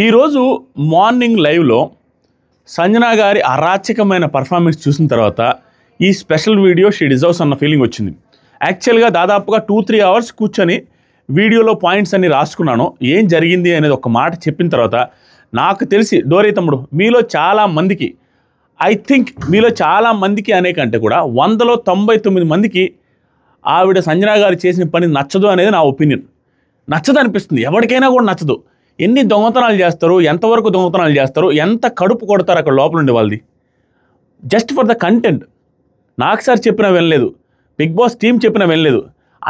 ఈరోజు మార్నింగ్ లైవ్లో సంజన గారి అరాచకమైన పర్ఫార్మెన్స్ చూసిన తర్వాత ఈ స్పెషల్ వీడియో షీ డిజర్వ్స్ అన్న ఫీలింగ్ వచ్చింది. యాక్చువల్గా దాదాపుగా 2-3 అవర్స్ కూర్చొని వీడియోలో పాయింట్స్ అన్ని రాసుకున్నాను. ఏం జరిగింది అనేది ఒక మాట చెప్పిన తర్వాత నాకు తెలిసి డోరీ తమ్ముడు మీలో చాలామందికి, ఐ థింక్ మీలో చాలామందికి అనే కంటే కూడా 100లో 99 మందికి ఆవిడ సంజన గారు చేసిన పని నచ్చదు అనేది నా ఒపీనియన్. నచ్చదు అనిపిస్తుంది, ఎవరికైనా కూడా నచ్చదు. ఎన్ని దొంగతనాలు చేస్తారు, ఎంతవరకు దొంగతనాలు చేస్తారు, ఎంత కడుపు కొడతారు అక్కడ లోపల ఉండే వాళ్ళది. Just for the content. నాకు సార్ చెప్పినా వినలేదు, బిగ్ బాస్ టీం చెప్పినా వినలేదు.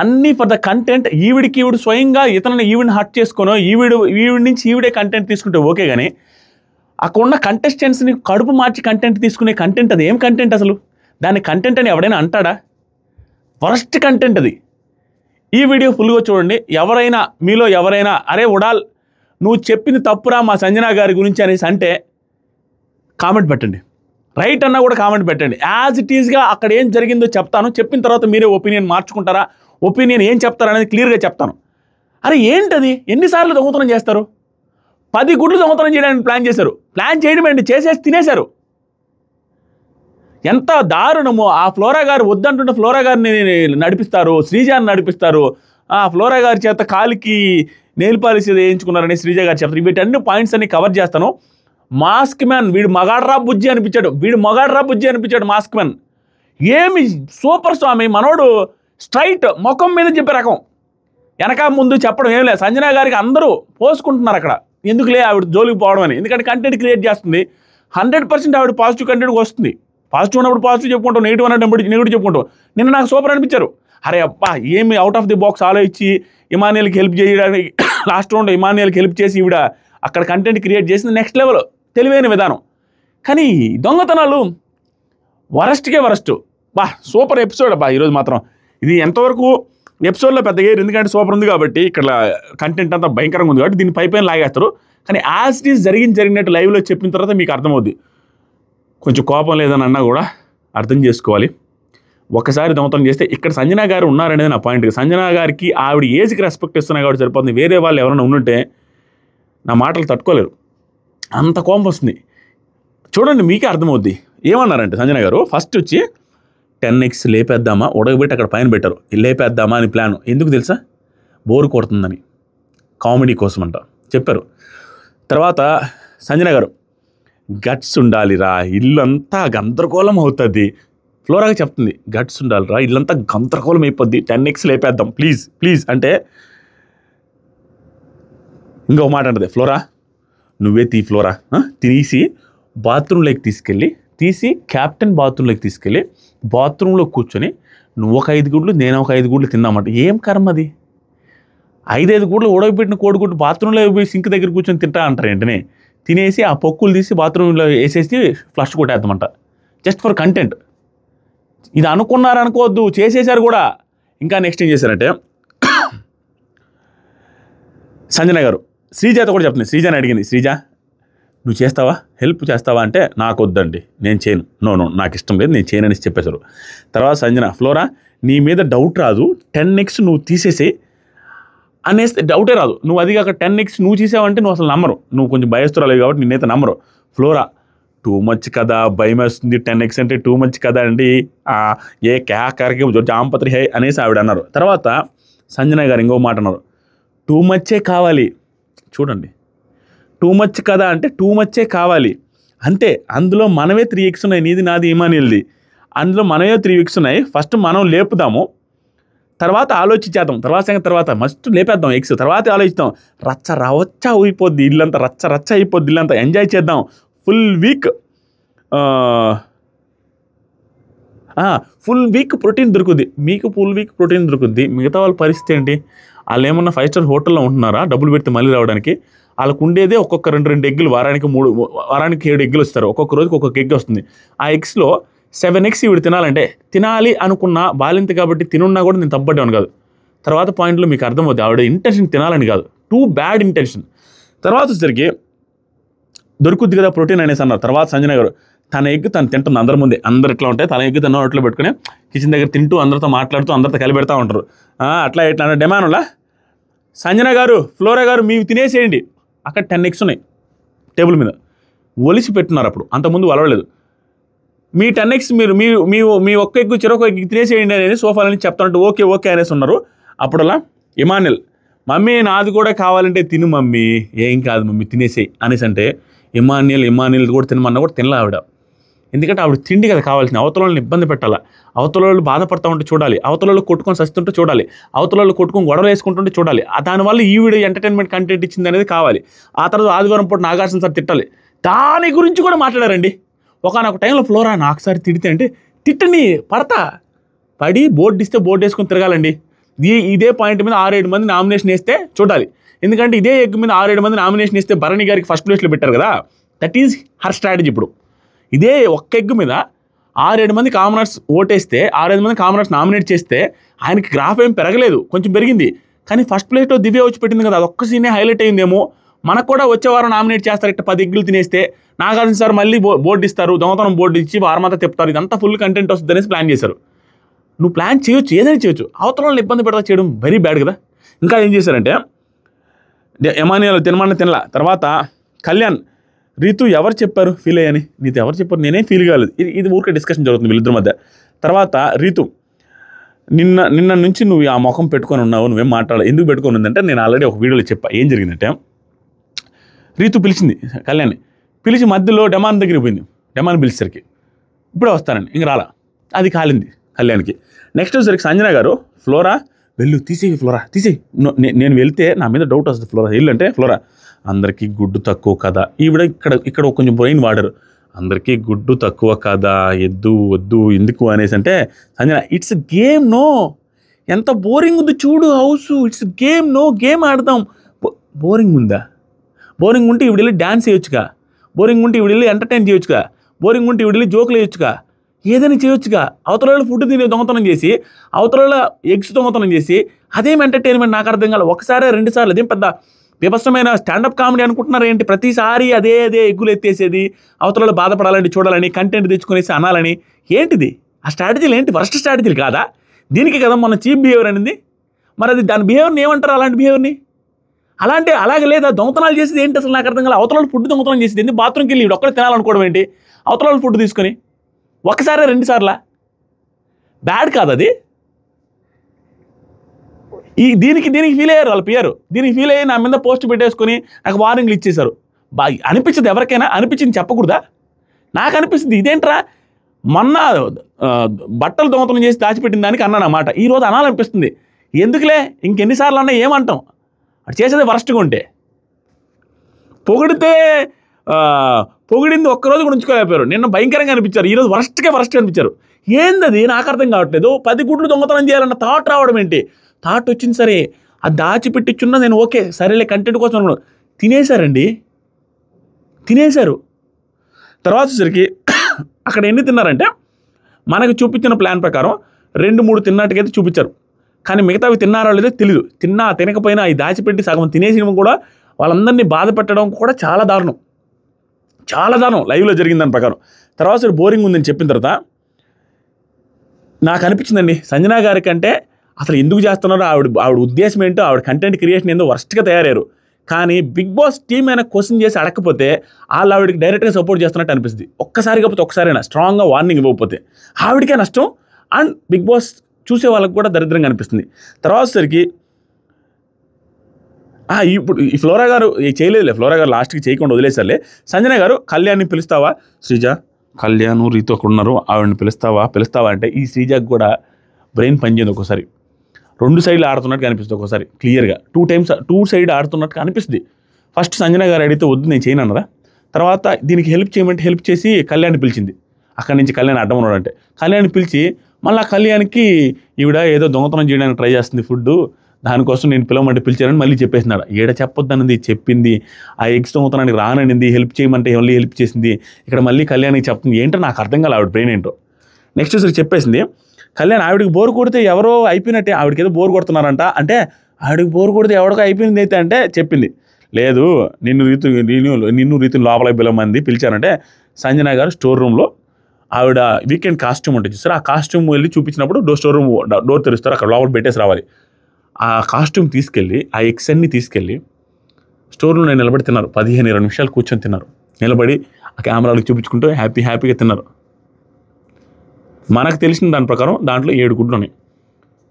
అన్నీ ఫర్ ద కంటెంట్. ఈవిడికి స్వయంగా ఇతరులను ఈవిడిని హర్ట్ చేసుకోనో ఈవిడి నుంచి ఈవిడే కంటెంట్ తీసుకుంటే ఓకే, కానీ అక్కడ ఉన్న కంటెస్టెంట్స్ని కడుపు మార్చి కంటెంట్ తీసుకునే కంటెంట్ అది ఏం కంటెంట్ అసలు? దాన్ని కంటెంట్ అని ఎవడైనా అంటాడా? వరస్ట్ కంటెంట్ అది. ఈ వీడియో ఫుల్గా చూడండి. ఎవరైనా మీలో ఎవరైనా అరే ఉడాల్ నువ్వు చెప్పింది తప్పురా మా సంజన గారి గురించి అనేసి అంటే కామెంట్ పెట్టండి. రైట్ అన్నా కూడా కామెంట్ పెట్టండి. యాజ్ ఇట్ ఈజ్గా అక్కడ ఏం జరిగిందో చెప్తాను. చెప్పిన తర్వాత మీరే ఒపీనియన్ మార్చుకుంటారా, ఒపీనియన్ ఏం చెప్తారనేది క్లియర్గా చెప్తాను. అరే ఏంటది? ఎన్నిసార్లు దొంగతనం చేస్తారు? 10 గుడ్లు దొంగతనం చేయడానికి ప్లాన్ చేశారు. ప్లాన్ చేయడం ఏంటి, చేసేసి తినేశారు. ఎంత దారుణము. ఆ ఫ్లోరా గారు వద్దంటుంటే ఫ్లోరా గారిని నడిపిస్తారు, శ్రీజాని నడిపిస్తారు. ఆ ఫ్లోరా గారి చేత కాలికి నెయిల్ పాలిష్ వేయించుకున్నారని శ్రీజ గారు చెప్తారు. వీటన్ని పాయింట్స్ అన్ని కవర్ చేస్తాను. మాస్క్ మ్యాన్ వీడు మగాడ్రా బుజ్జి అనిపించాడు. మాస్క్ మ్యాన్ ఏమి సూపర్ స్వామి మనోడు. స్ట్రైట్ ముఖం మీద చెప్పే రకం, వెనక ముందు చెప్పడం ఏం లేదు. సంజన గారికి అందరూ పోసుకుంటున్నారు అక్కడ, ఎందుకులే ఆవిడ జోలికి పోవడం అని. ఎందుకంటే కంటెంట్ క్రియేట్ చేస్తుంది. 100% ఆవిడ పాజిటివ్ కంటెంట్ వస్తుంది. పాజిటివ్ ఉన్నప్పుడు పాజిటివ్ చెప్పుకుంటాం, నెగిటివ్ అన్నప్పుడు నెగిటివ్ చెప్పుకుంటాం. నిన్న నాకు సూపర్ అనిపించారు. అరే అబ్బా ఏమి అవుట్ ఆఫ్ ది బాక్స్ ఆలోచించి ఇమానియల్కి హెల్ప్ చేయడానికి లాస్ట్ రౌండ్ ఇమానియల్కి హెల్ప్ చేసి ఈవిడ అక్కడ కంటెంట్ క్రియేట్ చేసింది నెక్స్ట్ లెవెల్, తెలివైన విధానం. కానీ దొంగతనాలు వరస్ట్కే వరస్ట్. సూపర్ ఎపిసోడ్ అబ్బా ఈరోజు మాత్రం. ఇది ఎంతవరకు ఎపిసోడ్లో పెద్దగా ఎందుకంటే సూపర్ ఉంది కాబట్టి, ఇక్కడ కంటెంట్ అంతా భయంకరంగా ఉంది కాబట్టి దీన్ని పైన లాగేస్తారు. కానీ యాజ్ ఇట్ ఈస్ జరిగినట్టు లైవ్లో చెప్పిన తర్వాత మీకు అర్థమవుద్ది. కొంచెం కోపం లేదని అన్నా కూడా అర్థం చేసుకోవాలి. ఒకసారి దొంగతనం చేస్తే ఇక్కడ సంజన గారు ఉన్నారనేది నా పాయింట్. సంజన గారికి ఆవిడ ఏజ్కి రెస్పెక్ట్ ఇస్తున్నా కాబట్టి సరిపోతుంది. వేరే వాళ్ళు ఎవరైనా ఉండుంటే నా మాటలు తట్టుకోలేరు, అంత కోపం వస్తుంది. చూడండి మీకే అర్థమవుద్ది. ఏమన్నారంటే సంజన గారు ఫస్ట్ వచ్చి 10x లేపేద్దామా, ఉడకబెట్టి అక్కడ పైన పెట్టారు. లేపేద్దామా అని ప్లాన్. ఎందుకు తెలుసా? బోరు కొడుతుందని, కామెడీ కోసం అంట చెప్పారు. తర్వాత సంజన గారు గట్స్ ఉండాలిరా, ఇల్లంతా గందరగోళం అవుతుంది. ఫ్లోరాగా చెప్తుంది గట్స్ ఉండాలిరా, ఇల్లంతా గందరగోళం అయిపోద్ది, 10x లేపేద్దాం ప్లీజ్ అంటే ఇంకో మాట అంటది ఫ్లోరా, నువ్వే ఫ్లోరా తీసి బాత్రూంలోకి తీసి క్యాప్టెన్ బాత్రూంలోకి తీసుకెళ్ళి బాత్రూంలో కూర్చొని నువ్వు ఒక 5 గుడ్లు నేను ఒక 5 గుడ్లు తిన్నామంట. ఏం కర్మ అది? 5 గుడ్లు ఉడకబెట్టిన కోడిగుడ్డు బాత్రూంలో పోయి సింక్ దగ్గర కూర్చొని తింటా అంటారు ఏంటనే. తినేసి ఆ పొక్కులు తీసి బాత్రూంలో వేసేసి ఫ్లష్ కొట్టేద్దామంట, జస్ట్ ఫర్ కంటెంట్. ఇది అనుకున్నారనుకోవద్దు, చేసేసారు కూడా. ఇంకా నెక్స్ట్ ఏం చేశారంటే సంజన గారు శ్రీజాతో కూడా చెప్తుంది. శ్రీజాని అడిగింది, శ్రీజ నువ్వు చేస్తావా, హెల్ప్ చేస్తావా అంటే నాకు వద్దండి, నేను చేయను, నో నాకు ఇష్టం లేదు, నేను చేయను అనేసి చెప్పేశారు. తర్వాత సంజన ఫ్లోరా నీ మీద డౌట్ రాదు, 10x నువ్వు తీసేసి అనేస్తే డౌటే రాదు. నువ్వు అది కాక 10x నువ్వు తీసావంటే నువ్వు అసలు నమ్మరు, నువ్వు కొంచెం భయస్తురాలేవు కాబట్టి నిన్నైతే నమ్మరు. ఫ్లోరా టూ మచ్ కదా, భయం వేస్తుంది, 10x అంటే టూ మచ్ కదా అండి, ఏ క్యాకర్కి జాంపత్రి హై అనేసి ఆవిడ అన్నారు. తర్వాత సంజన గారు ఇంకో మాట అన్నారు, టూ మచ్చే కావాలి. చూడండి, టూ మచ్ కదా అంటే టూ మచ్చే కావాలి అంతే. అందులో మనమే 3x ఉన్నాయి, నీది నాది ఇమానియల్ది. అందులో మనమే 3x ఉన్నాయి. ఫస్ట్ మనం లేపుదాము, తర్వాత ఆలోచించేద్దాం. తర్వాత మస్ట్ లేపేద్దాం ఎక్స్, తర్వాత ఆలోచిద్దాం. రచ్చ అయిపోద్ది ఇల్లంతా, రచ్చ అయిపోద్ది ఇల్లంతా. ఎంజాయ్ చేద్దాం ఫుల్ వీక్ ప్రోటీన్ దొరుకుద్ది. మీకు ఫుల్ వీక్ ప్రోటీన్ దొరుకుద్ది. మిగతా వాళ్ళ పరిస్థితి ఏంటి? వాళ్ళు ఏమన్నా 5 స్టార్ హోటల్లో ఉంటున్నారా డబ్బులు పెడితే మళ్ళీ రావడానికి? వాళ్ళకు ఉండేదే ఒక్కొక్క 2 ఎగ్గులు, వారానికి 7 ఎగ్గులు వస్తారు. ఒక్కొక్క రోజుకి ఒక్కొక్క ఎగ్ వస్తుంది. ఆ ఎగ్స్లో 7x ఇవి తినాలి అనుకున్న బాలింత కాబట్టి తినున్నా కూడా నేను తప్పడ్డాను కాదు. తర్వాత పాయింట్లో మీకు అర్థమవుతుంది ఆవిడ ఇంటెన్షన్ తినాలని కాదు, టూ బ్యాడ్ ఇంటెన్షన్. తర్వాత వచ్చేసరికి దొరుకుద్ది కదా ప్రోటీన్ అనేసి అన్నారు. తర్వాత సంజన గారు తన ఎగ్ తను తింటుంది అందరి ముందే, అందరు ఎట్లా ఉంటాయి, తన ఎగ్ తన నోట్లో పెట్టుకుని కిచెన్ దగ్గర తింటూ అందరితో మాట్లాడుతూ అందరితో కలిపెడతా ఉంటారు. అట్లా ఎట్లా డిమాండ్లా సంజన గారు ఫ్లోరా గారు మీవి తినేసేయండి, అక్కడ 10x ఉన్నాయి. టేబుల్ మీద ఒలిసి పెట్టున్నారు. అప్పుడు అంతకుముందు వలవలేదు. మీ 10x మీరు మీ ఒక్క ఎగ్గు చెరొక ఎగ్గు తినేసేయండి అనేది సోఫాల నుంచి చెప్తానంటే ఓకే ఓకే అనేసి ఉన్నారు. అప్పుడలా ఇమాన్యుల్, మమ్మీ నాది కూడా కావాలంటే తిను మమ్మీ, ఏం కాదు మమ్మీ తినేసేయి అనేసి అంటే ఇమాన్యుల్ కూడా తినమన్నా కూడా తినలే ఆవిడ. ఎందుకంటే ఆవిడ తిండి కదా కావాల్సింది. అవతల వాళ్ళని ఇబ్బంది పెట్టాలా, అవతల వాళ్ళు బాధపడతా ఉంటే చూడాలి, అవతల వాళ్ళు కొట్టుకొని సస్తుంటే చూడాలి, అవతల వాళ్ళు కొట్టుకొని గొడవలు వేసుకుంటుంటే చూడాలి. దానివల్ల ఈవిడ ఎంటర్టైన్మెంట్ కంటెంట్ ఇచ్చింది అనేది కావాలి. ఆ తర్వాత ఆదివారం పూట నాగార్జున సార్ తిట్టాలి, దాని గురించి కూడా మాట్లాడారండి. ఒకనొక టైంలో ఫ్లోరా నాకు సారి తిడితే అంటే తిట్టని పడి బోర్డు ఇస్తే బోర్డు వేసుకొని తిరగాలండి. ఇదే పాయింట్ మీద 6-7 మంది నామినేషన్ వేస్తే చూడాలి. ఎందుకంటే ఇదే ఎగ్ మీద 6-7 మంది నామినేషన్ వేస్తే భరణి గారికి ఫస్ట్ ప్లేస్లో పెట్టారు కదా, దట్ ఈజ్ హర్ స్ట్రాటజీ. ఇప్పుడు ఇదే ఒక్క ఎగ్ మీద 6-7 మంది కామనర్స్ ఓటేస్తే 6-5 మంది కామనర్స్ నామినేట్ చేస్తే ఆయనకి గ్రాఫ్ ఏం పెరగలేదు, కొంచెం పెరిగింది. కానీ ఫస్ట్ ప్లేస్లో దివ్య వచ్చి పెట్టింది కదా, అదొక్క సీనే హైలైట్ అయిందేమో. మనకు కూడా వచ్చే వారం నామినేట్ చేస్తారు, ఇట్లా 10 ఎగ్గులు తినేస్తే నాగార్జున సార్ మళ్ళీ బోర్డు ఇస్తారు, దొంగతనం బోర్డు ఇచ్చి వారమంతా తిప్పుతారు, ఇదంతా ఫుల్ కంటెంట్ వస్తుంది అనేసి ప్లాన్ చేశారు. నువ్వు ప్లాన్ చేయొచ్చు, ఏదైనా చేయొచ్చు, అవతల వాళ్ళని ఇబ్బంది పెడతా చేయడం వెరీ బ్యాడ్ కదా. ఇంకా ఏం చేశారంటే ఇమాన్యుల్ తినలా. తర్వాత కళ్యాణ్, రీతు ఎవరు చెప్పారు ఫీల్ అయ్యని, నీతో ఎవరు చెప్పారు, నేనేం ఫీల్ కాలేదు, ఇది ఊరికే డిస్కషన్ జరుగుతుంది వీళ్ళిద్దరి మధ్య. తర్వాత రీతు, నిన్న నుంచి నువ్వు ఆ ముఖం పెట్టుకొని ఉన్నావు, నువ్వేం మాట్లాడాలి, ఎందుకు పెట్టుకొని ఉందంటే నేను ఆల్రెడీ ఒక వీడియోలో చెప్పా ఏం జరిగిందంటే, రీతు పిలిచింది కళ్యాణ్ని, పిలిచి మధ్యలో డెమాన్ దగ్గరికి పోయింది. డెమాన్ పిలిచేసరికి ఇప్పుడే వస్తానండి, ఇంక రాలా, అది కాలింది కళ్యాణ్కి. నెక్స్ట్ వచ్చేసరికి సంజన గారు, ఫ్లోరా వెళ్ళు తీసేయి, ఫ్లోరా తీసేయి, నేను వెళ్తే నా మీద డౌట్ వస్తుంది, ఫ్లోరా వెళ్ళు అంటే, ఫ్లోరా అందరికీ గుడ్డు తక్కువ కదా, ఈవిడ ఇక్కడ కొంచెం బ్రెయిన్ వాడరు, అందరికీ గుడ్డు తక్కువ కదా, వద్దు ఎందుకు అనేసి అంటే, సంజన ఇట్స్ గేమ్ నో, ఎంత బోరింగ్ ఉంది చూడు house, it's game no, game ఆడదాం. బోరింగ్ ఉందా? బోరింగ్ ఉంటే ఇవిడ వెళ్ళి డ్యాన్స్ చేయొచ్చుగా, బోరింగ్ ఉంటే ఇవిడ వెళ్ళి ఎంటర్టైన్ చేయొచ్చుగా, బోరింగ్ ఉంటే ఇవిడ వెళ్ళి జోకులు వేయొచ్చుగా, ఏదైనా చేయొచ్చుగా. అవతల వాళ్ళు ఫుడ్ తినే దొంగతనం చేసి, అవతల వాళ్ళ ఎగ్స్ దొంగతనం చేసి, అదేం ఎంటర్టైన్మెంట్ నాకు అర్థం కాదు. ఒకసారి 2 సార్లు అదేం పెద్ద విభత్సమైన స్టాండప్ కామెడీ అనుకుంటున్నారు ఏంటి? ప్రతిసారి అదే ఎగ్గులు ఎత్తేసేది, అవతల వాళ్ళు బాధపడాలని చూడాలని, కంటెంట్ తెచ్చుకునేసి అనాలని, ఏంటిది ఆ స్ట్రాటజీలు? ఏంటి వరస్ట్ స్ట్రాటజీలు కాదా? దీనికి కదా మన చీప్ బిహేవియర్ అనేది. మరి అది దాని బిహేవియర్ని ఏమంటారు? అలాంటి బిహేవియర్ని అలాగే లేదా? దొంగతనాలు చేసేది ఏంటి అసలు నాకు అర్థం కాదు. అవతల వాళ్ళు ఫుడ్ దొంగతనం చేసేది ఏంటి? బాత్రూమ్కి వెళ్ళి ఒక్కడే తినాలనుకోవడం ఏంటి? అవతల వాళ్ళు ఫుడ్ తీసుకొని ఒకసారి 2 సార్లా? బ్యాడ్ కాదు అది. దీనికి ఫీల్ అయ్యారు వాళ్ళ పియరు, దీనికి ఫీల్ అయ్యి నా మీద పోస్ట్ పెట్టేసుకొని నాకు వార్నింగ్లు ఇచ్చేశారు. అనిపించింది ఎవరికైనా? అనిపించింది చెప్పకూడదా? నాకు అనిపిస్తుంది ఇదేంట్రా, మొన్న బట్టలు దొంగతనం చేసి దాచిపెట్టిన దానికి అన్నాను అన్నమాట, ఈరోజు అనాలనిపిస్తుంది. ఎందుకులే ఇంకెన్నిసార్లు అన్నా ఏమంటాం, అది చేసేది వరస్ట్గా ఉంటే. పొగిడింది ఒక్కరోజు కూడా ఉంచుకోలేకపోయారు. నిన్న భయంకరంగా అనిపించారు, ఈరోజు వరస్ట్గా అనిపించారు. ఏందది నాకు అర్థం కావట్లేదు. 10 గుడ్లు దొంగతనం చేయాలన్న థాట్ రావడం ఏంటి? థాట్ వచ్చింది సరే, అది దాచిపెట్టించున్నా నేను ఓకే సరేలే కంటెంట్ కోసం అనుకున్నాను. తినేశారు. తర్వాత వచ్చేసరికి అక్కడ ఎన్ని తిన్నారంటే, మనకు చూపించిన ప్లాన్ ప్రకారం 2-3 తిన్నట్టుకైతే చూపించారు. కానీ మిగతావి తిన్నారో లేదో తెలియదు. తినకపోయినా అవి దాచిపెట్టి సగం తినేసిన కూడా వాళ్ళందరినీ బాధ పెట్టడం కూడా చాలా దారుణం లైవ్లో జరిగిన దాని ప్రకారం. తర్వాత బోరింగ్ ఉందని చెప్పిన తర్వాత నాకు అనిపించిందండి, సంజన గారి కంటే అసలు ఎందుకు చేస్తున్నారో, ఆవిడ ఉద్దేశం ఏంటో, ఆవిడ కంటెంట్ క్రియేషన్ ఏందో వరస్ట్గా తయారయ్యారు. కానీ బిగ్ బాస్ టీమ్ అయినా క్వశ్చన్ చేసి అడగకపోతే వాళ్ళు ఆవిడకి డైరెక్ట్గా సపోర్ట్ చేస్తున్నట్టు అనిపిస్తుంది. ఒక్కసారి కాకపోతే ఒకసారైనా స్ట్రాంగ్గా వార్నింగ్ ఇవ్వకపోతే ఆవిడకే నష్టం, అండ్ బిగ్ బాస్ చూసే వాళ్ళకి కూడా దరిద్రంగా అనిపిస్తుంది. తర్వాత సరికి ఇప్పుడు ఈ ఫ్లోరా గారు చేయలేదులే, ఫ్లోరా గారు లాస్ట్కి చేయకుండా వదిలేసారులే. సంజన గారు, కళ్యాణ్ని పిలుస్తావా? శ్రీజ, కళ్యాణ్ రీతు అక్కడ ఉన్నారు, ఆవిడని పిలుస్తావా అంటే ఈ శ్రీజకి కూడా బ్రెయిన్ పనిచేయదు. ఒక్కోసారి 2 సైడ్లు ఆడుతున్నట్టు కనిపిస్తుంది, ఒక్కోసారి క్లియర్గా 2 సైడ్ ఆడుతున్నట్టు అనిపిస్తుంది. ఫస్ట్ సంజన గారు అడిగితే వద్దు నేను చేయను అన్నారా, తర్వాత దీనికి హెల్ప్ చేయమంటే హెల్ప్ చేసి కళ్యాణ్ని పిలిచింది. అక్కడి నుంచి కళ్యాణ్ అడ్డం ఉన్నాడంటే కళ్యాణ్ని పిలిచి మళ్ళీ కళ్యాణ్కి ఈవిడ ఏదో దొంగతనం చేయడానికి ట్రై చేస్తుంది ఫుడ్, దానికోసం నేను పిలవమంటే పిలిచానని మళ్ళీ చెప్పేసినాడు. చెప్పొద్దన్నది చెప్పింది, ఆ ఎగ్స్ దొంగతనానికి రాననింది, హెల్ప్ చేయమంటే మళ్ళీ హెల్ప్ చేసింది. ఇక్కడ మళ్ళీ కళ్యాణ్కి చెప్తుంది, ఏంటో నాకు అర్థం కాదు ఆవిడ బ్రెయిన్ ఏంటో. నెక్స్ట్ వచ్చి చెప్పేసింది కళ్యాణ్, ఆవిడకి బోర్ కొడితే ఎవరో అయిపోయినట్టే, ఆవిడకి ఏదో బోర్ కొడుతున్నారంట అంటే, ఆవిడకి బోర్ కొడితే ఎవరికో అయిపోయింది అయితే అంటే చెప్పింది, లేదు నిన్ను రీతిని లోపల పిలవమంది పిలిచారంటే, సంజన గారు స్టోర్ రూమ్లో ఆవిడ వీకెండ్ కాస్ట్యూమ్ ఉంటుంది చూస్తారు, ఆ కాస్ట్యూమ్ వెళ్ళి చూపించినప్పుడు స్టోర్ రూమ్ డోర్ తెరుస్తారు, అక్కడ లోపల పెట్టేసి రావాలి. ఆ కాస్ట్యూమ్ తీసుకెళ్ళి, ఆ ఎగ్స్ అన్ని తీసుకెళ్ళి స్టోర్ రూమ్లో నిలబడి తిన్నారు. 15-20 నిమిషాలు కూర్చొని తిన్నారు. నిలబడి ఆ కెమెరాలకు చూపించుకుంటూ హ్యాపీగా తిన్నారు. మనకు తెలిసిన దాని ప్రకారం దాంట్లో 7 గుడ్లు ఉన్నాయి.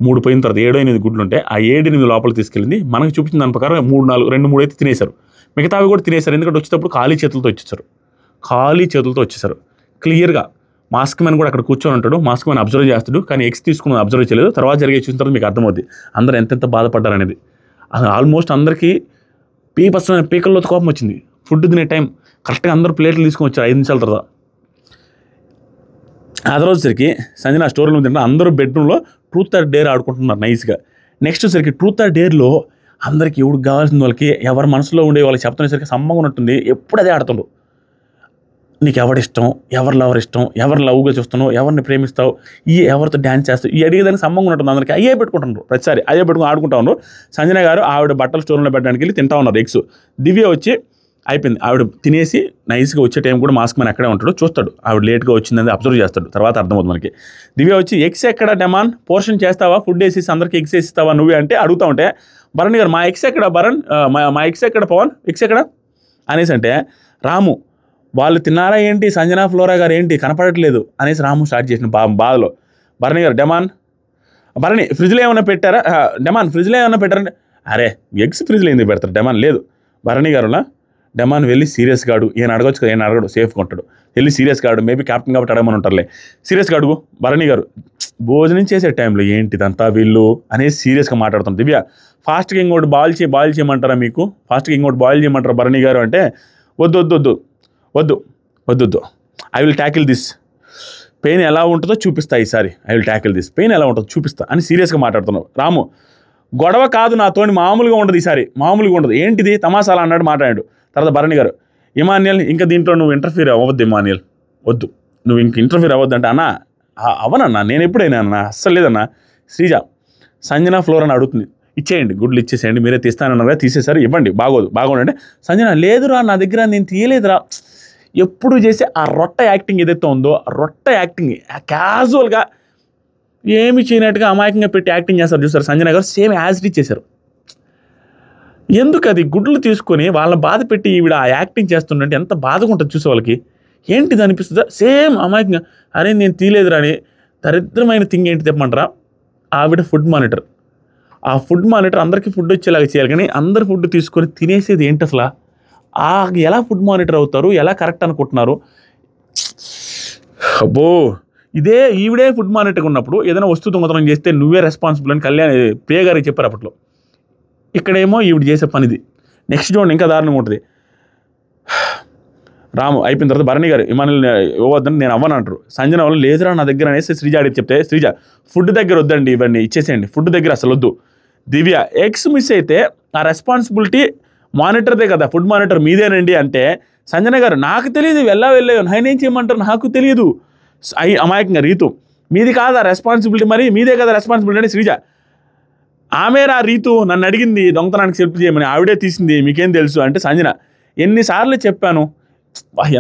3 పోయిన తర్వాత 7-8 గుడ్లు ఉంటాయి. ఆ 7-8 లోపలికి తీసుకెళ్ళింది. మనకు చూపించిన దాని ప్రకారం 2-3 అయితే తినేశారు. మిగతావి కూడా తినేశారు. ఎందుకంటే వచ్చేటప్పుడు ఖాళీ చేతులతో వచ్చేసారు. క్లియర్గా మాస్క్ మ్యాన్ కూడా అక్కడ కూర్చొని ఉంటాడు. మాస్క్ మ్యాన్ అబ్జర్వ్ చేస్తాడు. కానీ ఎగ్స్ తీసుకుని అబ్జర్వ్ చేయలేదు. తర్వాత జరిగే చూసిన తర్వాత మీకు అర్థమవుద్ది అందరూ ఎంతెంత బాధపడ్డారు అనేది. అది ఆల్మోస్ట్ అందరికీ పీకల్లో కోపం వచ్చింది. ఫుడ్ తినే టైం కరెక్ట్గా అందరూ ప్లేట్లు తీసుకొని వచ్చారు 5 నిమిషాల తర్వాత. ఆ తర్వాత సరికి సంజన స్టోర్ రూమ్ తింటే అందరూ బెడ్రూమ్లో ట్రూత్ ఆర్ డేర్ ఆడుకుంటున్నారు నైస్గా. నెక్స్ట్ సరికి ట్రూత్ ఆర్ డేర్లో అందరికీ ఎవరికి కావాల్సిన వాళ్ళకి ఎవరి మనసులో ఉండే వాళ్ళకి చెప్తున్నసరికి సమ్మంగా ఉన్నట్టుంది. ఎప్పుడు అదే ఆడుతుండ్రు. నీకు ఎవరిష్టం, ఎవరి లవర్ ఇష్టం, ఎవరు లవ్గా చూస్తున్నావు, ఎవరిని ప్రేమిస్తావు, ఎవరితో డ్యాన్స్ చేస్తావు, అడిగేదానికి సమ్మంగా ఉన్నట్టుంది. అందరికీ అయ్యే పెట్టుకుంటున్నారు. ప్రతిసారి అయ్యే పెట్టుకుని ఆడుకుంటా ఉన్నారు. సంజన గారు ఆవిడ బట్టల స్టోర్లో పెట్టడానికి వెళ్ళి తింటా ఉన్నారు ఎగ్స్. దివ్య వచ్చి అయిపోయింది. ఆవిడ తినేసి నైస్గా వచ్చే టైం కూడా మాస్క్ మ్యాన్ అక్కడే ఉంటాడు. చూస్తాడు ఆవిడ లేట్గా వచ్చిందని అబ్జర్వ్ చేస్తాడు. తర్వాత అర్థమవుతుంది మనకి. దివ్య వచ్చి ఎగ్స్ ఎక్కడ డెమాన్ పోర్షన్ చేస్తావా, ఫుడ్ వేసేసి అందరికీ ఎగ్స్ వేసిస్తావా నువ్వే అంటే అడుగుతా ఉంటే భరణ్ గారు మా ఎగ్స్ ఎక్కడ భరణ్, మా ఎగ్స్ ఎక్కడ పవన్, ఎగ్స్ ఎక్కడ అనేసి అంటే రాము వాళ్ళు తిన్నారా ఏంటి, సంజన ఫ్లోరా గారు ఏంటి కనపడట్లేదు అనేసి రాము స్టార్ట్ చేసిన బాధలో. భరణి గారు డెమాన్ భరణి ఫ్రిడ్జ్లో ఏమైనా పెట్టారా, డెమాన్ ఫ్రిడ్జ్లో ఏమైనా పెట్టారంటే అరే ఎగ్స్ ఫ్రిడ్జ్లో ఎందుకు పెడతారు డెమాన్ లేదు. భరణి గారులా డెమాన్ వెళ్ళి సీరియస్గా అడుగు, ఈయన అడగొచ్చు కదా, ఈయన అడగడు సేఫ్గా ఉంటాడు. వెళ్ళి సీరియస్గా అడుగు, మేబీ క్యాప్టెన్ కాబట్టి అడగమని ఉంటారులే, సీరియస్గా అడుగు. భరణి గారు భోజనం చేసే టైంలో ఏంటిదంతా వీళ్ళు అనేసి సీరియస్గా మాట్లాడుతాం. దివ్య ఫాస్ట్గా ఇంకోటి బాయిల్ చేయమంటారా మీకు, ఫాస్ట్గా ఇంకోటి బాయిల్ చేయమంటారా భరణి గారు అంటే వద్దు I will tackle this, pain ఎలా ఉంటుందో చూపిస్తా ఈసారి, I will tackle this, pain ఎలా ఉంటుందో చూపిస్తా అని సీరియస్గా మాట్లాడుతున్నావు. రాము గొడవ కాదు నాతోని మామూలుగా ఉండదు ఈసారి, మామూలుగా ఉండదు ఏంటిది తమాసాలా అన్నాడు మాట్లాడాడు. తర్వాత భరణి గారు ఇమాన్యుయల్ ఇంకా దీంట్లో నువ్వు ఇంటర్ఫీర్ అవ్వద్దు ఇమాన్యుయల్, వద్దు నువ్వు ఇంక ఇంటర్ఫీర్ అవ్వద్దు అంటే అన్నా అవనన్నా నేను ఎప్పుడైనా అన్నా అస్సలు లేదన్నా. శ్రీజ సంజన ఫ్లోర్ అని అడుగుతుంది, ఇచ్చేయండి గుడ్లు ఇచ్చేసేయండి, మీరే తీస్తానన్నారా తీసేసారు ఇవ్వండి బాగోండి. సంజన లేదురా నా దగ్గర నేను తీయలేదురా. ఎప్పుడు చేసే ఆ రొట్ట యాక్టింగ్ ఏదైతే ఉందో ఆ రొట్ట యాక్టింగ్ క్యాజువల్గా ఏమి చేయనట్టుగా అమాయకంగా పెట్టి యాక్టింగ్ చేస్తారు చూసారు సంజన గారు, సేమ్ యాజ్ ఇట్ చేశారు. ఎందుకు అది గుడ్లు తీసుకొని వాళ్ళని బాధ పెట్టి ఈవిడ ఆ యాక్టింగ్ చేస్తుంటే ఎంత బాధగా ఉంటుంది చూసే వాళ్ళకి, ఏంటిది అనిపిస్తుందా సేమ్ అమాయకంగా. అరే నేను తీయలేదురా అని. దరిద్రమైన థింగ్ ఏంటి చెప్పమంటారా, ఆవిడ ఫుడ్ మానిటర్. ఆ ఫుడ్ మానిటర్ అందరికీ ఫుడ్ వచ్చేలాగా చేయాలి, కానీ అందరు ఫుడ్ తీసుకొని తినేసేది ఏంటి అసలు, ఎలా ఫుడ్ మానిటర్ అవుతారు, ఎలా కరెక్ట్ అనుకుంటున్నారు. అబ్బో ఈవిడే ఫుడ్ మానిటర్గా ఉన్నప్పుడు ఏదైనా వస్తువు దొంగతనం చేస్తే నువ్వే రెస్పాన్సిబుల్ అని ప్రియ గారికి చెప్పారు అప్పట్లో. ఇక్కడేమో ఈవిడ చేసే పనిది. నెక్స్ట్ చూడండి ఇంకా దారుణంగా ఉంటుంది. రాము అయిపోయిన తర్వాత భరణి గారు ఇమానుయల్ ఇవ్వద్దని నేను అవ్వను అంటారు. సంజన వాళ్ళు లేదురా నా దగ్గర అనేసి శ్రీజ అడిగి చెప్తే శ్రీజ ఫుడ్ దగ్గర వద్దండి ఇవన్నీ ఇచ్చేసేయండి, ఫుడ్ దగ్గర అసలు వద్దు. దివ్య ఎగ్స్ మిస్ అయితే ఆ రెస్పాన్సిబిలిటీ మానిటర్దే కదా, ఫుడ్ మానిటర్ మీదేనండి అంటే సంజన గారు నాకు తెలియదు వెళ్ళావు నేనేం చేయమంటారు నాకు తెలియదు. అమాయకంగా రీతు మీది కాదా రెస్పాన్సిబిలిటీ, మరి మీదే కదా రెస్పాన్సిబిలిటీ అని శ్రీజ ఆమెరా రీతు నన్ను అడిగింది దొంగతనానికి హెల్ప్ చేయమని, ఆవిడే తీసింది మీకేం తెలుసు అంటే సంజన ఎన్నిసార్లు చెప్పాను,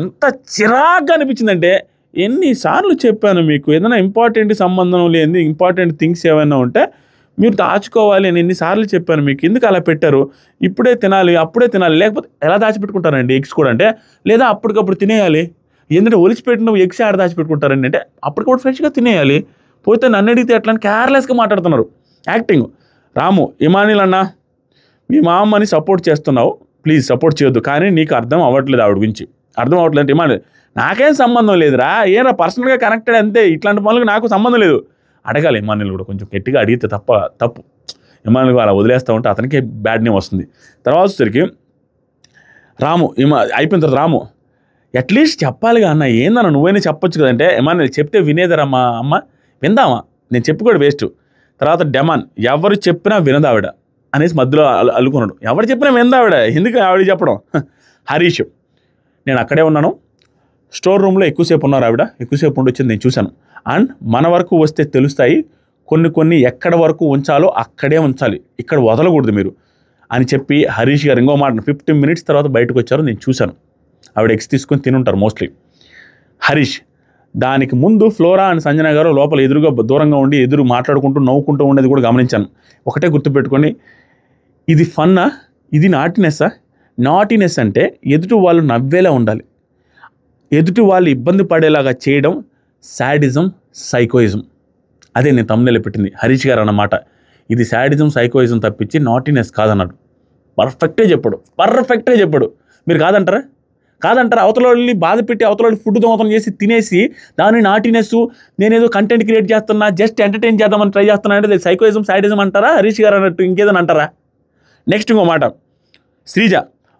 ఎంత చిరాగ్గా అనిపించిందంటే ఎన్నిసార్లు చెప్పాను మీకు ఏదైనా ఇంపార్టెంట్ సంబంధం లేని ఇంపార్టెంట్ థింగ్స్ ఏమైనా ఉంటే మీరు దాచుకోవాలి అని ఎన్నిసార్లు చెప్పాను మీకు, ఎందుకు అలా పెట్టారు, ఇప్పుడే తినాలి అప్పుడే తినాలి, లేకపోతే ఎలా దాచిపెట్టుకుంటారండి ఎగ్స్ కూడా అంటే లేదా అప్పటికప్పుడు తినేయాలి, ఎందుకంటే ఒలిచిపెట్టిన ఎగ్స్ ఆడ దాచిపెట్టుకుంటారండి అంటే అప్పటికప్పుడు ఫ్రెష్గా తినేయాలి, పోతే నన్ను అడిగితే ఎట్లా అని కేర్లెస్గా మాట్లాడుతున్నారు యాక్టింగ్. రాము ఇమానిల్ అన్న మీ మా అమ్మని సపోర్ట్ చేస్తున్నావు, ప్లీజ్ సపోర్ట్ చేయొద్దు, కానీ నీకు అర్థం అవ్వట్లేదు ఆవిడ గురించి, అర్థం అవ్వట్లేదు అంటే ఇమానిల్ నాకేం సంబంధం లేదురా, ఏరా పర్సనల్గా కనెక్టెడ్ అంతే, ఇట్లాంటి పనులకు నాకు సంబంధం లేదు. అడగాలి ఇమానిల్ కూడా కొంచెం గట్టిగా అడిగితే తప్పు ఇమానిల్ అలా వదిలేస్తూ ఉంటే అతనికే బ్యాడ్ నేమ్ వస్తుంది. తర్వాత వచ్చేసరికి రాము అయిపోయిన తర్వాత రాము అట్లీస్ట్ చెప్పాలిగా అన్న ఏందన్న నువ్వైనా చెప్పొచ్చు కదంటే ఇమానిల్ చెప్తే వినేదరా మా అమ్మ, విందామా నేను చెప్పుకోడు వేస్ట్. తర్వాత డెమాన్ ఎవరు చెప్పినా వినదావిడ అనేసి మధ్యలో అల్లుకున్నాడు, ఎవరు చెప్పినా వినదావిడ ఎందుకు ఆవిడ చెప్పడం. హరీష్ నేను అక్కడే ఉన్నాను, స్టోర్ రూమ్లో ఎక్కువసేపు ఉన్నారు ఆవిడ, ఎక్కువసేపు ఉండి వచ్చింది నేను చూశాను, అండ్ మన వరకు వస్తే తెలుస్తాయి కొన్ని ఎక్కడ వరకు ఉంచాలో అక్కడే ఉంచాలి, ఇక్కడ వదలకూడదు మీరు అని చెప్పి హరీష్ గారు ఇంకో మాట 15 minutes తర్వాత బయటకు వచ్చారు, నేను చూశాను ఆవిడ ఎగ్స్ తీసుకొని తినుంటారు మోస్ట్లీ. హరీష్ దానికి ముందు ఫ్లోరా అండ్ సంజన గారు లోపల ఎదురుగా దూరంగా ఉండి ఎదురు మాట్లాడుకుంటూ నవ్వుకుంటూ ఉండేది కూడా గమనించాను. ఒకటే గుర్తుపెట్టుకొని ఇది ఫన్నా, ఇది నాటినెస్సా, నాటీనెస్ అంటే ఎదుటి వాళ్ళు నవ్వేలా ఉండాలి, ఎదుటి వాళ్ళు ఇబ్బంది పడేలాగా చేయడం శాడిజం, సైకోయిజం. అదే నేను తమ్మునేలో పెట్టింది హరీష్ గారు అన్నమాట. ఇది శాడిజం, సైకోయిజం తప్పించి నాటీనెస్ కాదన్నాడు. పర్ఫెక్టే చెప్పాడు. మీరు కాదంటారా? అవతల వాళ్ళని బాధ పెట్టి అవతల వాళ్ళు ఫుడ్ దొంగతనం చేసి తినేసి దాని నాటీనెస్, నేనేదో కంటెంట్ క్రియేట్ చేస్తున్నా, జస్ట్ ఎంటర్టైన్ చేద్దామని ట్రై చేస్తున్నా అంటే సైకోయిజం, శాడిజం అంటారా? హరీష్ గారు అన్నట్టు ఇంకేదని అంటారా? నెక్స్ట్ ఇంకో మాట, శ్రీజ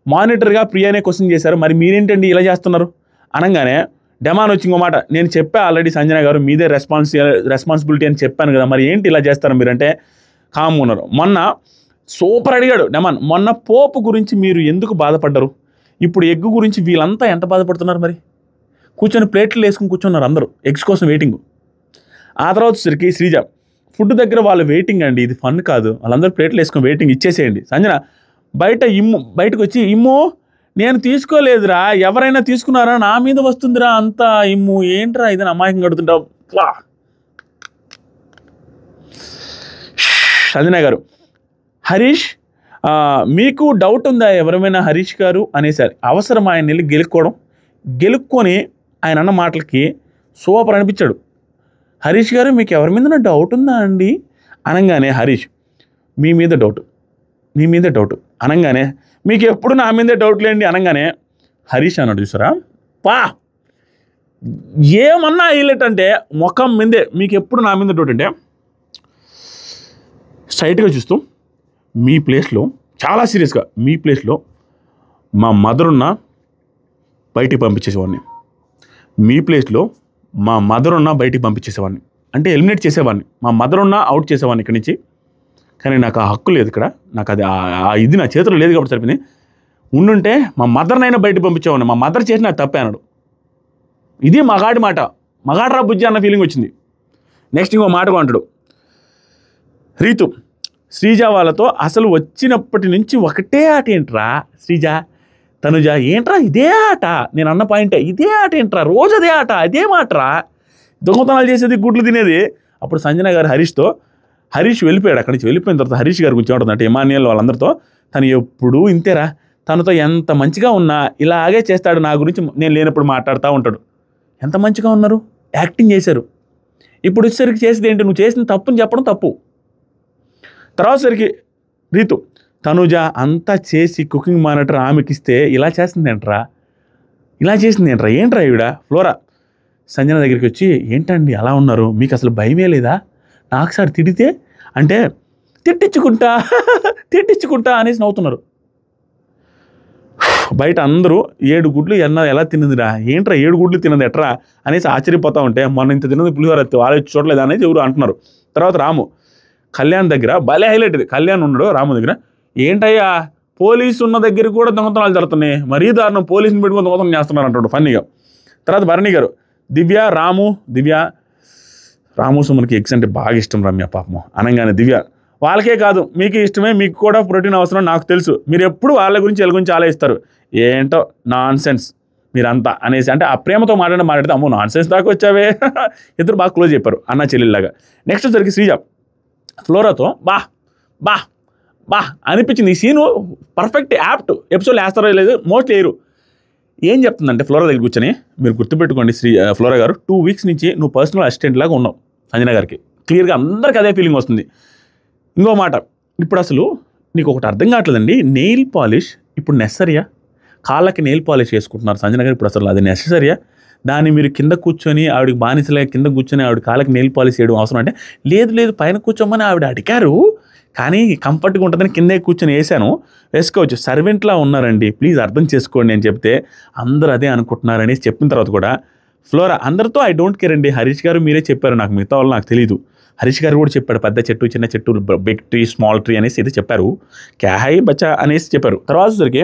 మానిటర్గా ప్రియానే క్వశ్చన్ చేశారు, మరి మీరేంటండి ఇలా చేస్తున్నారు అనగానే డెమాన్ వచ్చి ఇంకో మాట, నేను చెప్పా ఆల్రెడీ సంజన గారు మీదే రెస్పాన్సిబిలిటీ అని చెప్పాను కదా, మరి ఏంటి ఇలా చేస్తారు మీరంటే కామ్ ఉన్నారు. మొన్న సూపర్ అడిగాడు డెమాన్, మొన్న పోపు గురించి మీరు ఎందుకు బాధపడ్డారు, ఇప్పుడు ఎగ్ గురించి వీళ్ళంతా ఎంత బాధపడుతున్నారు, మరి కూర్చొని ప్లేట్లు వేసుకుని కూర్చున్నారు అందరూ ఎగ్స్ కోసం వెయిటింగ్. ఆ తర్వాత వచ్చేసరికి శ్రీజ ఫుడ్ దగ్గర వాళ్ళు వెయిటింగ్ అండి, ఇది ఫన్ కాదు, వాళ్ళందరూ ప్లేట్లు వేసుకొని వెయిటింగ్, ఇచ్చేసేయండి. సంజన బయటకు వచ్చి ఇమ్ము నేను తీసుకోలేదురా, ఎవరైనా తీసుకున్నారా, నా మీద వస్తుందిరా అంతా ఇమ్ము, ఏంట్రా ఇదని అమాయకంగా అడుగుతుంటావు. సంజన గారు హరీష్ మీకు డౌట్ ఉందా ఎవరైనా హరీష్ గారు అనేసారు. అవసరం ఆయన వెళ్ళి గెలుక్కొని ఆయన అన్న మాటలకి సూపర్ అనిపించాడు. హరీష్ గారు మీకు ఎవరి మీద డౌట్ ఉందా అండి అనగానే హరీష్ మీ మీద డౌట్ అనగానే మీకు ఎప్పుడు నా మీదే డౌట్ లేండి అనగానే హరీష్ అన్నాడు చూసారా, ఏమన్నా హైలైట్ అంటే ముఖం మీదే మీకు ఎప్పుడు నా మీద డౌట్ అంటే స్ట్రైట్గా చూస్తూ మీ ప్లేస్లో చాలా సీరియస్గా మీ ప్లేస్లో మా మదర్ ఉన్న బయటికి పంపించేసేవాడిని, మీ ప్లేస్లో మా మదర్ ఉన్న బయటికి పంపించేసేవాడిని, అంటే ఎలిమినేట్ చేసేవాడిని, మా మదర్ ఉన్న అవుట్ చేసేవాడిని ఇక్కడి నుంచి. కానీ నాకు ఆ హక్కు లేదు ఇక్కడ, నాకు అది ఇది నా చేతిలో లేదు కాబట్టి సరిపోయింది. ఉండుంటే మా మదర్నైనా బయటకు పంపించేవాడిని, మా మదర్ చేసిన తప్పే అన్నాడు. ఇది మగాడి మాట, మగాడ్రా బుజ్జి అన్న ఫీలింగ్ వచ్చింది. నెక్స్ట్ ఇంకో మాట అంటాడు, రీతు శ్రీజ వాళ్ళతో అసలు వచ్చినప్పటి నుంచి ఒకటే ఆట ఏంట్రా, శ్రీజ తనుజ ఏంట్రా ఇదే ఆట, నేను అన్న పాయింటే ఇదే ఆట ఏంట్రా, రోజు అదే ఆట, అదే మాటరా, దొంగతనాలు చేసేది, గుడ్లు తినేది. అప్పుడు సంజన గారు హరీష్ వెళ్ళిపోయాడు. అక్కడి నుంచి వెళ్ళిపోయిన తర్వాత హరీష్ గారి గురించి ఉంటుంది అంటే ఇమానియల్ వాళ్ళందరితో, తను ఎప్పుడూ ఇంతేరా, తనతో ఎంత మంచిగా ఉన్నా ఇలాగే చేస్తాడు, నా గురించి నేను లేనప్పుడు మాట్లాడుతూ ఉంటాడు. ఎంత మంచిగా ఉన్నారు, యాక్టింగ్ చేశారు. ఇప్పుడు వచ్చేసరికి చేసేది ఏంటి, నువ్వు చేసిన తప్పుని చెప్పడం తప్పు. తర్వాత సరికి రీతు తనుజ అంతా చేసి కుకింగ్ మానిటర్ ఆమెకి ఇస్తే ఇలా చేసింది ఏంట్రా, ఏంట్రా ఈవిడ. ఫ్లోరా సంజన దగ్గరికి వచ్చి ఏంటండి అలా ఉన్నారు, మీకు అసలు భయమే లేదా, నాకు సార్ తిడితే అంటే తిట్టించుకుంటా అనేసి నవ్వుతున్నారు. బయట అందరూ 7 గుడ్లు ఎలా తిన్నదిరా, ఏంట్రా 7 గుడ్లు తిన్నది ఎట్రా అనేసి ఆశ్చర్యపోతూ ఉంటే, మొన్న ఇంత తిన్నది పులిహోర వాళ్ళు చూడలేదు అనేది ఎవరు అంటున్నారు. తర్వాత రాము కళ్యాణ్ దగ్గర భలే హైలైట్ ఇది, కళ్యాణ్ ఉన్నాడు రాము దగ్గర, ఏంటయ్యా పోలీసు ఉన్న దగ్గర కూడా దొంగతనాలు జరుగుతున్నాయి, మరీ దారుణం, పోలీసుని పెట్టుకుని దొంగతనం చేస్తున్నారు అంటాడు ఫన్నీగా. తర్వాత భరణి గారు రాము సుమన్కి ఎగ్స్ అంటే బాగా ఇష్టం రమ్య పాపం అనగానే దివ్య వాళ్ళకే కాదు మీకు ఇష్టమే, మీకు కూడా ప్రోటీన్ అవసరం నాకు తెలుసు, మీరు ఎప్పుడు వాళ్ళ గురించి ఆలోచిస్తారు, ఏంటో నాన్ సెన్స్ మీరంతా అనేసి, అంటే ఆ ప్రేమతో మాట్లాడితే అమ్మో నాన్ సెన్స్ దాకా వచ్చావే ఇద్దరు బాగా క్లోజ్ చెప్పారు అన్న చెల్లెల్లాగా. నెక్స్ట్ వచ్చరికి శ్రీజ ఫ్లోరాతో బా అనిపించింది. ఈ సీను పర్ఫెక్ట్ యాప్ట్, ఎపిసోడ్ వేస్తారో లేదు మోస్ట్ వేయరు. ఏం చెప్తుందంటే ఫ్లోరా దగ్గర కూర్చొని, మీరు గుర్తుపెట్టుకోండి ఫ్లోరా గారు 2 వీక్స్ నుంచి నువ్వు పర్సనల్ అసిస్టెంట్ లాగా ఉన్నావు సంజన గారికి, క్లియర్గా అందరికీ అదే ఫీలింగ్ వస్తుంది. ఇంకో మాట, ఇప్పుడు అసలు నీకు ఒకటి అర్థం కావట్లేదండి, నెయిల్ పాలిష్ ఇప్పుడు నెసరియా, కాళ్ళకి నెయిల్ పాలిష్ చేసుకుంటున్నారు సంజన గారు, ఇప్పుడు అసలు అది నెసరియా, దాన్ని మీరు కింద కూర్చొని ఆవిడకి బానిసలే కింద కూర్చొని ఆవిడ కాళ్ళకి నెయిల్ పాలిష్ చేయడం అవసరం అంటే, లేదు పైన కూర్చోమని ఆవిడ అడిగారు, కానీ కంఫర్ట్గా ఉంటుందని కిందే కూర్చొని వేసుకోవచ్చు, సర్వెంట్లా ఉన్నారండి ప్లీజ్ అర్థం చేసుకోండి అని చెప్తే అందరూ అదే అనుకుంటున్నారని చెప్పిన తర్వాత కూడా ఫ్లోరా అందరితో ఐ డోంట్ కేర్ అండి, హరీష్ గారు మీరే చెప్పారు, నాకు మిగతా వాళ్ళు నాకు తెలియదు, హరీష్ గారు కూడా చెప్పాడు పెద్ద చెట్టు చిన్న చెట్టు బిగ్ ట్రీ స్మాల్ ట్రీ అనేసి ఇది చెప్పారు, క్యాహై బచ్చా అనేసి చెప్పారు. తర్వాత సరికి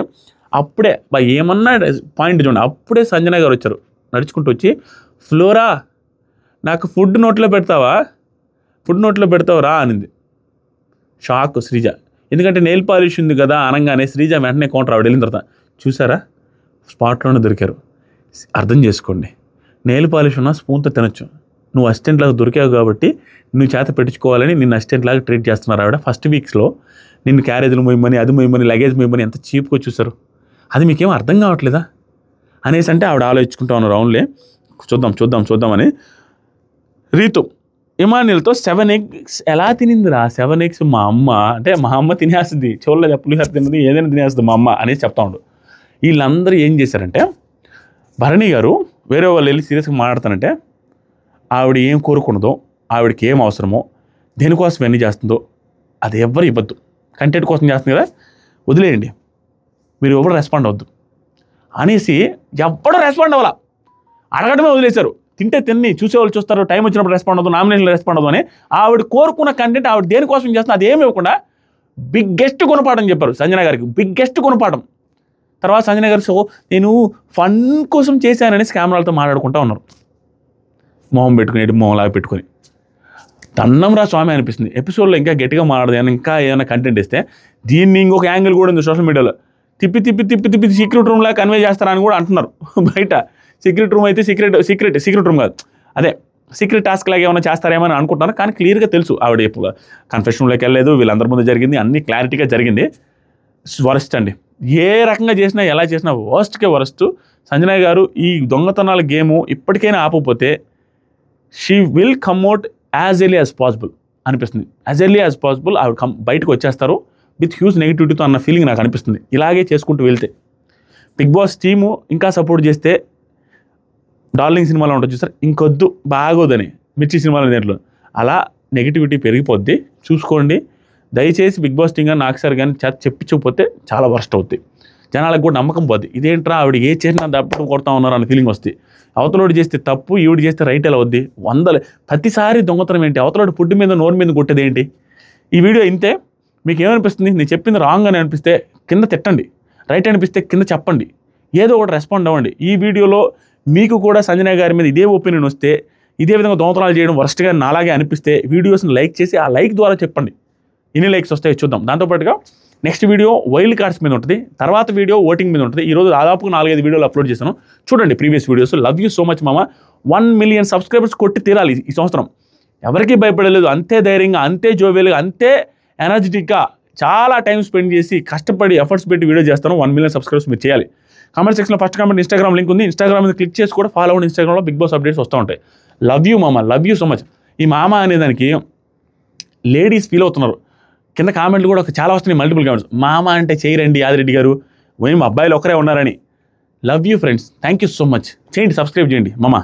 అప్పుడే ఏమన్నా పాయింట్ చూడండి, అప్పుడే సంజన గారు వచ్చారు నడుచుకుంటూ వచ్చి, ఫ్లోరా నాకు ఫుడ్ నోట్లో పెడతావు రా అనింది. షాక్ శ్రీజ, ఎందుకంటే నెయిల్ పాలిష్ ఉంది కదా అనగానే శ్రీజ వెంటనే కౌంటర్ ఆవిడ వెళ్ళిన తర్వాత చూసారా స్పాట్లోనే దొరికారు, అర్థం చేసుకోండి, నెయిల్ పాలిష్ ఉన్న స్పూన్తో తినొచ్చు, నువ్వు అసిస్టెంట్ లాగా దొరికావు కాబట్టి నువ్వు చేత పెట్టించుకోవాలని నిన్ను అసిస్టెంట్ లాగా ట్రీట్ చేస్తున్నారు ఆవిడ. ఫస్ట్ వీక్స్లో నిన్ను క్యారేజ్లు మోయమని అది మోయమని లగేజ్ మోయమని ఎంత చీప్గా చూసారు, అది మీకేం అర్థం కావట్లేదా అనేసి అంటే ఆవిడ ఆలోచించుకుంటా ఉన్నారు. అవునులే చూద్దామని. రీతు ఇమాన్యుల్తో 7 eggs ఎలా తినిందిరా? 7 eggs మా అమ్మ తినేస్తుంది, చూడలేదు పులిహోర తిన్నది, ఏదైనా తినేస్తుంది మా అమ్మ అనేసి చెప్తా ఉండు. వీళ్ళందరూ ఏం చేశారంటే, భరణి గారు వేరే వాళ్ళు వెళ్ళి సీరియస్గా మాట్లాడతానంటే, ఆవిడ ఏం కోరుకున్నదో, ఆవిడకి ఏం అవసరమో, దేనికోసం ఎన్ని చేస్తుందో అది ఎవ్వరు ఇవ్వద్దు. కంటెంట్ కోసం చేస్తుంది కదా, వదిలేయండి, మీరు ఎవరు రెస్పాండ్ అవ్వద్దు అనేసి ఎవ్వడూ రెస్పాండ్ అవ్వాల, అడగడమే వదిలేశారు. తింటే తిన్ని, చూసేవాళ్ళు చూస్తారు, టైం వచ్చినప్పుడు రెస్పాండ్ అవ్వదు, నామినేషన్లో రెస్పాండ్ అవ్వదు అని ఆవిడ కోరుకున్న కంటెంట్ ఆవిడ దేనికోసం చేస్తున్నా అది ఏమి ఇవ్వకుండా బిగ్గెస్ట్ గుణపాఠం చెప్పారు సంజన గారికి, బిగ్గెస్ట్ గుణపాఠం. తర్వాత సంజన గారు సో నేను ఫన్ కోసం చేశానని కెమెరాలతో మాట్లాడుకుంటూ ఉన్నారు, మొహం పెట్టుకుని మొహంలాగా పెట్టుకొని. దన్నం రా స్వామి అనిపిస్తుంది. ఎపిసోడ్లో ఇంకా గట్టిగా మాట్లాడదు, ఇంకా ఏమైనా కంటెంట్ ఇస్తే దీన్ని ఇంకొక యాంగిల్ కూడా ఉంది సోషల్ మీడియాలో, తిప్పి సీక్రెట్ రూమ్లా కన్వే చేస్తారని కూడా అంటున్నారు బయట. సీక్రెట్ రూమ్ అయితే సీక్రెట్ రూమ్ కాదు, అదే సీక్రెట్ టాస్క్ లాగా ఏమైనా చేస్తారేమో అని అనుకుంటున్నారు. కానీ క్లియర్గా తెలుసు ఆవిడ ఇప్పుడు కన్ఫెషన్ రూమ్లోకి వెళ్ళలేదు, వీళ్ళందరి ముందు జరిగింది, అన్నీ క్లారిటీగా జరిగింది. వరస్ట్ అండి, ఏ రకంగా చేసినా ఎలా చేసినా వర్స్ట్కే వరస్ట్. సంజన గారు ఈ దొంగతనాల గేము ఇప్పటికైనా ఆపకపోతే she will come out as early as possible అనిపిస్తుంది. యాజ్ ఎర్లీ యాజ్ పాసిబుల్ ఆవిడ బయటకు వచ్చేస్తారు విత్ హ్యూజ్ నెగిటివిటీతో అన్న ఫీలింగ్ నాకు అనిపిస్తుంది. ఇలాగే చేసుకుంటూ వెళ్తే బిగ్ బాస్ టీము ఇంకా సపోర్ట్ చేస్తే, డార్లింగ్ సినిమాలో ఉంటుంది చూసారు, ఇంకొద్దు బాగోదని మిర్చి సినిమాలో దేంట్లో అలా నెగిటివిటీ పెరిగిపోద్ది. చూసుకోండి దయచేసి. బిగ్ బాస్ టీమ్ కానీ నాకు సార్ కానీ చెప్పించకపోతే చాలా వర్స్ట్ అవుతుంది, జనాలకు కూడా నమ్మకం పోద్ది. ఇదేంట్రా ఆవిడ ఏ చేసినా దప్పడం కొడతా ఉన్నారు అన్న ఫీలింగ్ వస్తుంది. అవతలోడు చేస్తే తప్పు, ఈవిడ చేస్తే రైట్ ఎలా వద్ది, ప్రతిసారి దొంగతనం ఏంటి, అవతలోడు ఫుడ్ మీద నోరు మీద కొట్టేది ఏంటి. ఈ వీడియో ఇంతే. మీకు ఏమనిపిస్తుంది? నేను చెప్పింది రాంగ్ అని అనిపిస్తే కింద తిట్టండి, రైట్ అనిపిస్తే కింద చెప్పండి, ఏదో ఒకటి రెస్పాండ్ అవ్వండి. ఈ వీడియోలో మీకు కూడా సంజన గారి మీద ఇదే ఒపీనియన్ వస్తే, ఇదే విధంగా దొంగతనాలు చేయడం వర్స్ట్గా నాలాగే అనిపిస్తే వీడియోస్ని లైక్ చేసి ఆ లైక్ ద్వారా చెప్పండి, ఎన్ని లైక్స్ వస్తాయో చూద్దాం. దాంతోపాటుగా నెక్స్ట్ వీడియో వైల్డ్ కార్డ్స్ మీద ఉంటుంది, తర్వాత వీడియో ఓటింగ్ మీద ఉంటుంది. ఈరోజు దాదాపు 4-5 వీడియోలు అప్లోడ్ చేశాను, చూడండి previous videos. Love you so much మామ. 1 million సబ్స్క్రైబర్స్ కొట్టి తీరాలి ఈ సంవత్సరం. ఎవరికీ భయపడలేదు, అంతే ధైర్యంగా, అంతే జోవియల్గా, అంతే ఎనర్జెటిక్గా చాలా టైం స్పెండ్ చేసి కష్టపడి ఎఫర్ట్స్ పెట్టి వీడియో చేస్తాను. 1 million సబ్స్క్రైబర్స్ మీరు చేయాలి. కామెంట్ సెక్షన్లో ఫస్ట్ కామెంట్ ఇన్స్టాగ్రామ్ లింక్ ఉంది, ఇన్స్టాగ్రామ్ మీద క్లిక్ చేసి కూడా ఫాలో అవ్వండి. ఇన్స్టాగ్రామ్లో బిగ్ బాస్ అప్డేట్స్ వస్తూ ఉంటాయి. లవ్ యూ మామ, లవ్ యూ సో మచ్. ఈ మామ అనేదానికి లేడీస్ ఫీల్ అవుతున్నారు, కింద కామెంట్లు కూడా చాలా వస్తున్నాయి, మల్టిపుల్ కామెంట్స్. మామ అంటే చేయరండి యాదిరెడ్డి గారు, మేము అబ్బాయిలు ఒకరే ఉన్నారని. Love you friends, thank you so much. చేయండి, సబ్స్క్రైబ్ చేయండి మామ.